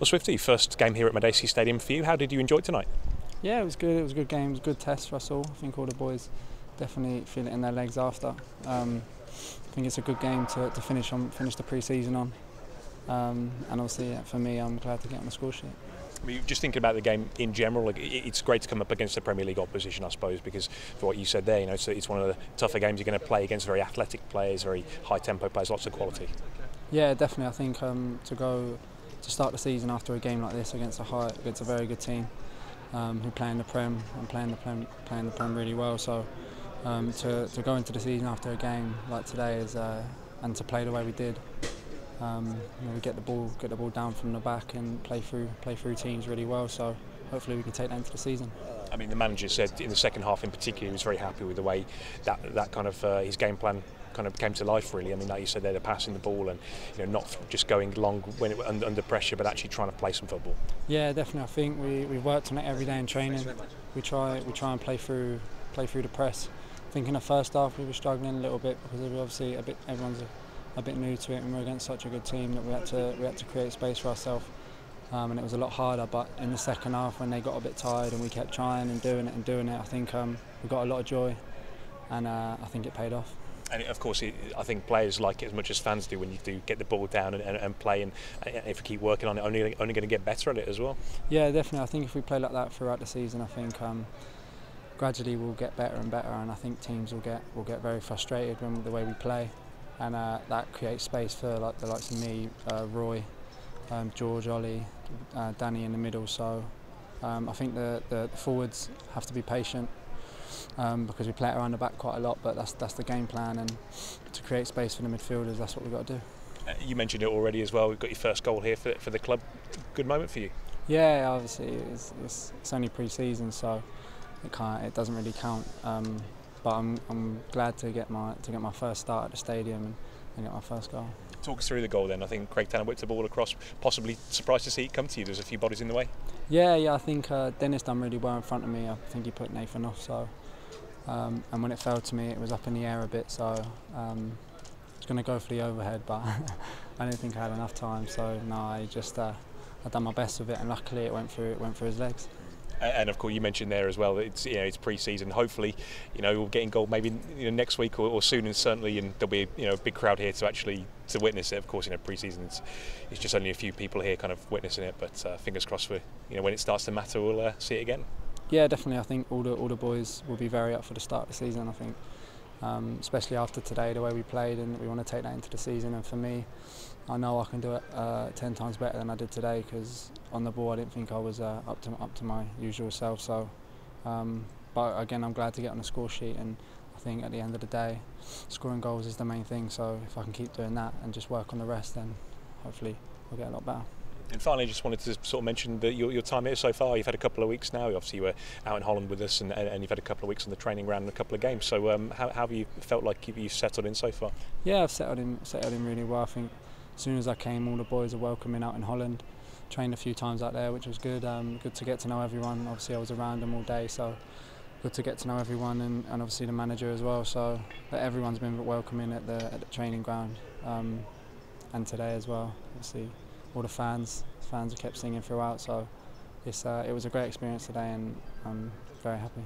Well, Swifty, first game here at Madejski Stadium for you. How did you enjoy it tonight? Yeah, it was good. It was a good game. It was a good test for us all. I think all the boys definitely feel it in their legs after. I think it's a good game to finish the pre-season on. And obviously, for me, I'm glad to get on the score sheet. I mean, just thinking about the game in general, it's great to come up against the Premier League opposition, I suppose, because for what you said there, it's one of the tougher games you're going to play against very athletic players, very high-tempo players, lots of quality. Yeah, definitely. I think to start the season after a game like this against a very good team who play in the Prem and playing the Prem really well. So to go into the season after a game like today and to play the way we did. We get the ball down from the back and play through teams really well. So hopefully we can take that into the season. I mean, the manager said in the second half in particular he was very happy with the way that kind of his game plan kind of came to life. Really, I mean, like you said, they're passing the ball and not just going long when under pressure, but actually trying to play some football. Yeah, definitely. I think we worked on it every day in training. We try and play through the press. I think in the first half we were struggling a little bit because we obviously everyone's a bit new to it, and we're against such a good team that we had to create space for ourselves, and it was a lot harder. But in the second half, when they got a bit tired and we kept trying and doing it, I think we got a lot of joy, and I think it paid off. And of course, I think players like it as much as fans do when you do get the ball down and play, and if we keep working on it, only going to get better at it as well. Yeah, definitely. I think if we play like that throughout the season, I think gradually we'll get better and better, and I think teams will get very frustrated with the way we play. And that creates space for the likes of me, Roy, George, Ollie, Danny in the middle. So I think the forwards have to be patient because we play it around the back quite a lot. But that's the game plan, and to create space for the midfielders, that's what we've got to do. You mentioned it already as well. We've got your first goal here for the club. Good moment for you. Yeah, obviously it's only pre-season, so it doesn't really count. But I'm glad to get my first start at the stadium and get my first goal. Talk us through the goal then. I think Craig Tanner whipped the ball across. Possibly surprised to see it come to you. There's a few bodies in the way. Yeah. I think Dennis done really well in front of me. I think he put Nathan off. So and when it fell to me, it was up in the air a bit. So I was going to go for the overhead, but I didn't think I had enough time. So no, I done my best with it, and luckily it went through his legs. And of course, you mentioned there as well that it's pre-season. Hopefully, we'll get in goal maybe next week or soon, and certainly, and there'll be a big crowd here to witness it. Of course, pre-season it's just only a few people here kind of witnessing it. But fingers crossed for when it starts to matter, we'll see it again. Yeah, definitely. I think all the boys will be very up for the start of the season. I think, especially after today, the way we played, and we want to take that into the season. And for me, I know I can do it 10 times better than I did today, because on the ball I didn't think I was up to my usual self. So, but again, I'm glad to get on the score sheet, and I think at the end of the day, scoring goals is the main thing. So if I can keep doing that and just work on the rest, then hopefully we'll get a lot better. And finally, just wanted to sort of mention that your time here so far. You've had a couple of weeks now. Obviously, you were out in Holland with us, and you've had a couple of weeks on the training ground and a couple of games. So, how have you felt like you've settled in so far? Yeah, I've settled in really well. I think as soon as I came, all the boys are welcoming out in Holland. Trained a few times out there, which was good. Good to get to know everyone. Obviously, I was around them all day, so good to get to know everyone, and obviously the manager as well. So everyone's been welcoming at the training ground, and today as well. Obviously, all the fans have kept singing throughout. So it was a great experience today, and I'm very happy.